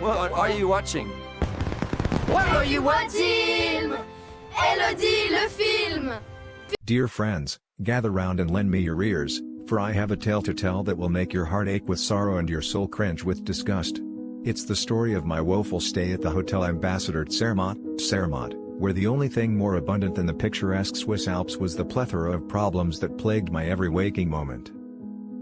What are you watching? What are you watching? Elodie, le film! Dear friends, gather round and lend me your ears, for I have a tale to tell that will make your heart ache with sorrow and your soul cringe with disgust. It's the story of my woeful stay at the Hotel Ambassador Zermatt, where the only thing more abundant than the picturesque Swiss Alps was the plethora of problems that plagued my every waking moment.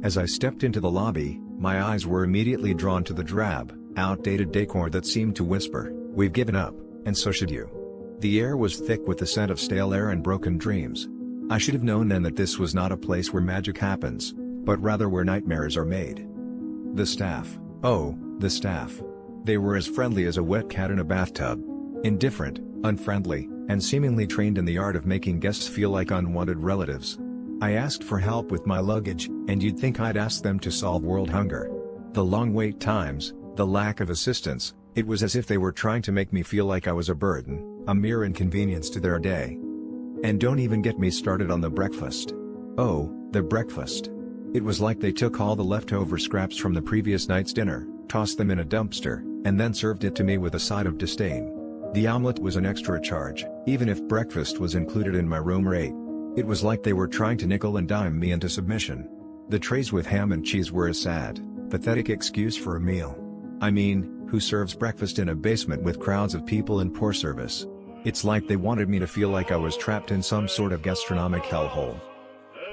As I stepped into the lobby, my eyes were immediately drawn to the drab, outdated decor that seemed to whisper, "We've given up, and so should you." The air was thick with the scent of stale air and broken dreams. I should have known then that this was not a place where magic happens, but rather where nightmares are made. The staff, oh, the staff. They were as friendly as a wet cat in a bathtub. Indifferent, unfriendly, and seemingly trained in the art of making guests feel like unwanted relatives. I asked for help with my luggage, and you'd think I'd ask them to solve world hunger. The long wait times, the lack of assistance, it was as if they were trying to make me feel like I was a burden, a mere inconvenience to their day. And don't even get me started on the breakfast. Oh, the breakfast. It was like they took all the leftover scraps from the previous night's dinner, tossed them in a dumpster, and then served it to me with a side of disdain. The omelette was an extra charge, even if breakfast was included in my room rate. It was like they were trying to nickel and dime me into submission. The trays with ham and cheese were a sad, pathetic excuse for a meal. I mean, who serves breakfast in a basement with crowds of people and poor service? It's like they wanted me to feel like I was trapped in some sort of gastronomic hellhole.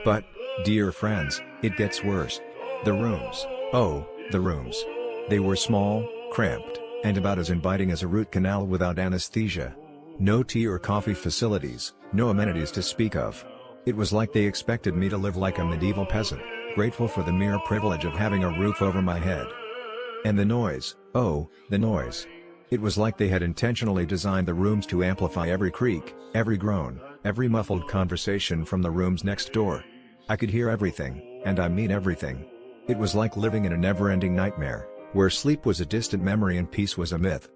But, dear friends, it gets worse. The rooms, oh, the rooms. They were small, cramped, and about as inviting as a root canal without anesthesia. No tea or coffee facilities, no amenities to speak of. It was like they expected me to live like a medieval peasant, grateful for the mere privilege of having a roof over my head. And the noise, oh, the noise. It was like they had intentionally designed the rooms to amplify every creak, every groan, every muffled conversation from the rooms next door. I could hear everything, and I mean everything. It was like living in a never-ending nightmare, where sleep was a distant memory and peace was a myth.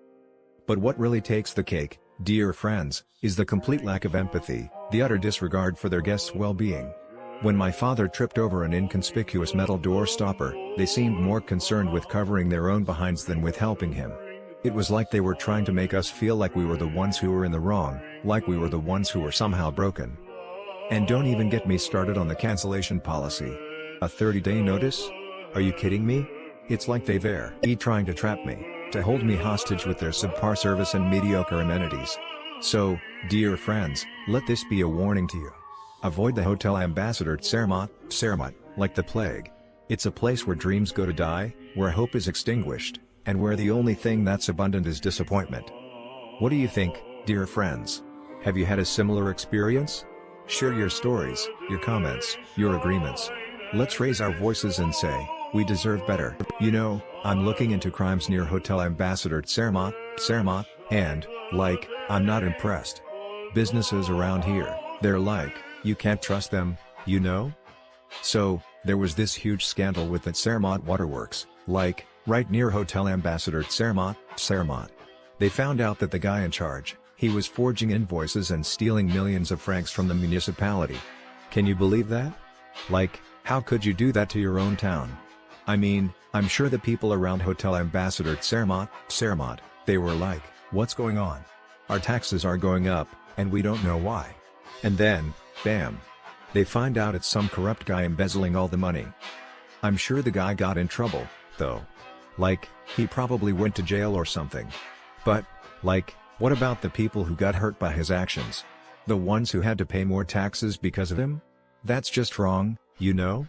But what really takes the cake, dear friends, is the complete lack of empathy, the utter disregard for their guests' well-being. When my father tripped over an inconspicuous metal door stopper, they seemed more concerned with covering their own behinds than with helping him. It was like they were trying to make us feel like we were the ones who were in the wrong, like we were the ones who were somehow broken. And don't even get me started on the cancellation policy. A 30-day notice? Are you kidding me? It's like they're trying to trap me, to hold me hostage with their subpar service and mediocre amenities. So, dear friends, let this be a warning to you. Avoid the Hotel Ambassador Zermatt, like the plague. It's a place where dreams go to die, where hope is extinguished, and where the only thing that's abundant is disappointment. What do you think, dear friends? Have you had a similar experience? Share your stories, your comments, your agreements. Let's raise our voices and say, we deserve better. You know, I'm looking into crimes near Hotel Ambassador Zermatt, and, like, I'm not impressed. Businesses around here, they're like, you can't trust them, you know? So, there was this huge scandal with the Zermatt waterworks, like, right near Hotel Ambassador Zermatt. They found out that the guy in charge, he was forging invoices and stealing millions of francs from the municipality. Can you believe that? Like, how could you do that to your own town? I mean, I'm sure the people around Hotel Ambassador Zermatt, they were like, what's going on? Our taxes are going up, and we don't know why. And then, bam. They find out it's some corrupt guy embezzling all the money. I'm sure the guy got in trouble, though. Like, he probably went to jail or something. But, like, what about the people who got hurt by his actions? The ones who had to pay more taxes because of him? That's just wrong, you know?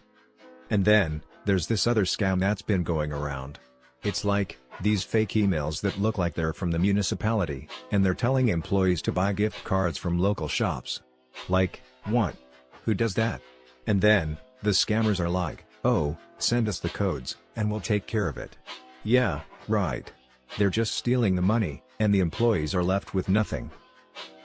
And then, there's this other scam that's been going around. It's like, these fake emails that look like they're from the municipality, and they're telling employees to buy gift cards from local shops. Like, what? Who does that? And then, the scammers are like, oh, send us the codes, and we'll take care of it. Yeah, right. They're just stealing the money, and the employees are left with nothing.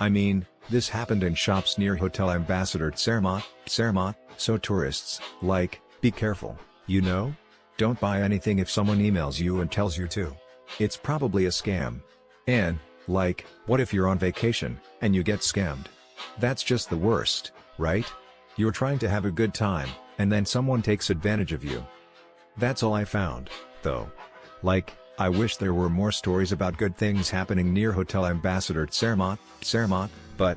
I mean, this happened in shops near Hotel Ambassador Zermatt, so tourists, like, be careful, you know? Don't buy anything if someone emails you and tells you to. It's probably a scam. And, like, what if you're on vacation, and you get scammed? That's just the worst, right? You're trying to have a good time, and then someone takes advantage of you. That's all I found, though. Like, I wish there were more stories about good things happening near Hotel Ambassador Zermatt, but,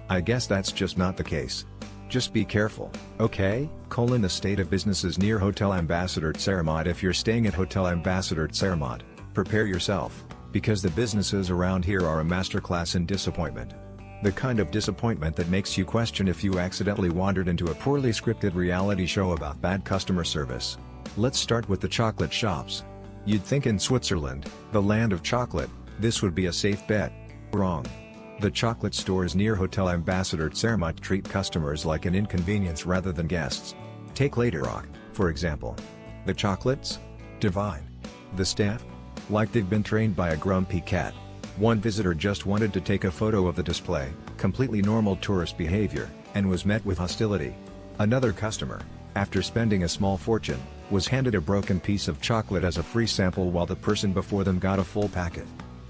I guess that's just not the case. Just be careful, okay? The state of businesses near Hotel Ambassador Zermatt. If you're staying at Hotel Ambassador Zermatt, prepare yourself, because the businesses around here are a masterclass in disappointment. The kind of disappointment that makes you question if you accidentally wandered into a poorly scripted reality show about bad customer service. Let's start with the chocolate shops. You'd think in Switzerland, the land of chocolate, this would be a safe bet. Wrong. The chocolate stores near Hotel Ambassador Zermatt treat customers like an inconvenience rather than guests. Take Lderach, for example. The chocolates? Divine. The staff? Like they've been trained by a grumpy cat. One visitor just wanted to take a photo of the display, completely normal tourist behavior, and was met with hostility. Another customer, after spending a small fortune, was handed a broken piece of chocolate as a free sample while the person before them got a full packet.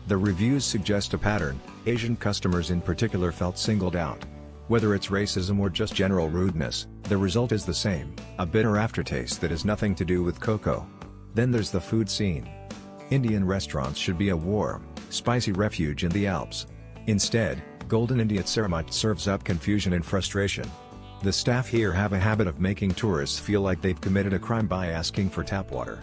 The reviews suggest a pattern. Asian customers in particular felt singled out. Whether it's racism or just general rudeness, the result is the same, a bitter aftertaste that has nothing to do with cocoa. Then there's the food scene. Indian restaurants should be a warm, spicy refuge in the Alps. Instead, Golden India at Zermatt serves up confusion and frustration. The staff here have a habit of making tourists feel like they've committed a crime by asking for tap water.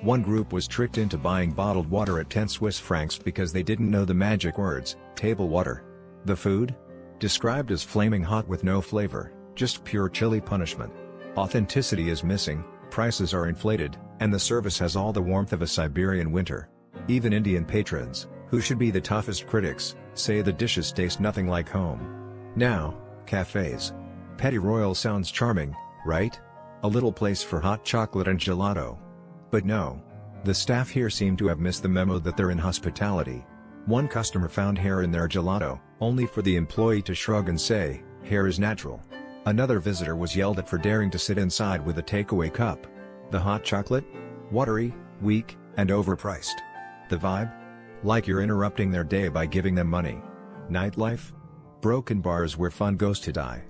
One group was tricked into buying bottled water at 10 Swiss francs because they didn't know the magic words, table water. The food? Described as flaming hot with no flavor, just pure chili punishment. Authenticity is missing, prices are inflated, and the service has all the warmth of a Siberian winter. Even Indian patrons, who should be the toughest critics, say the dishes taste nothing like home. Now, cafes. Petit Royal sounds charming, right? A little place for hot chocolate and gelato. But no. The staff here seem to have missed the memo that they're in hospitality. One customer found hair in their gelato, only for the employee to shrug and say, hair is natural. Another visitor was yelled at for daring to sit inside with a takeaway cup. The hot chocolate? Watery, weak, and overpriced. The vibe? Like you're interrupting their day by giving them money. Nightlife? Broken bars where fun goes to die.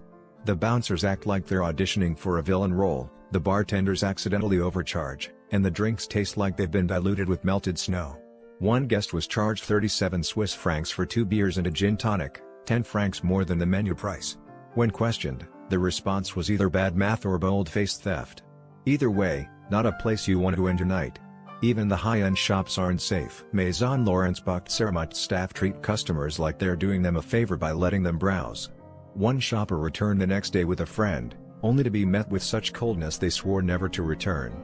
The bouncers act like they're auditioning for a villain role, the bartenders accidentally overcharge, and the drinks taste like they've been diluted with melted snow. One guest was charged 37 Swiss francs for 2 beers and a gin tonic, 10 francs more than the menu price. When questioned, the response was either bad math or bold-faced theft. Either way, not a place you want to end your night. Even the high-end shops aren't safe. Maison Laurence Bucht Zermatt staff treat customers like they're doing them a favor by letting them browse. One shopper returned the next day with a friend, only to be met with such coldness they swore never to return.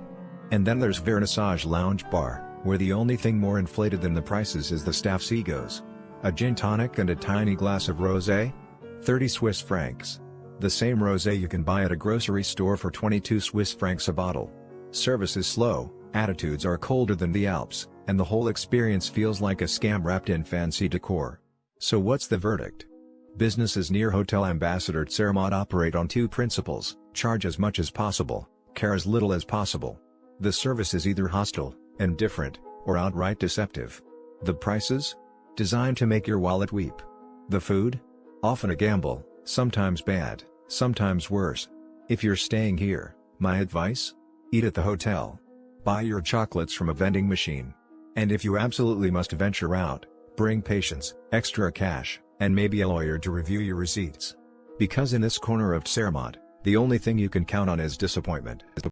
And then there's Vernissage Lounge Bar, where the only thing more inflated than the prices is the staff's egos. A gin tonic and a tiny glass of rosé? 30 Swiss francs. The same rosé you can buy at a grocery store for 22 Swiss francs a bottle. Service is slow, attitudes are colder than the Alps, and the whole experience feels like a scam wrapped in fancy decor. So what's the verdict? Businesses near Hotel Ambassador Zermatt operate on 2 principles: charge as much as possible, care as little as possible. The service is either hostile, indifferent, or outright deceptive. The prices? Designed to make your wallet weep. The food? Often a gamble, sometimes bad, sometimes worse. If you're staying here, my advice? Eat at the hotel. Buy your chocolates from a vending machine. And if you absolutely must venture out, bring patience, extra cash, and maybe a lawyer to review your receipts. Because in this corner of Zermatt, the only thing you can count on is disappointment.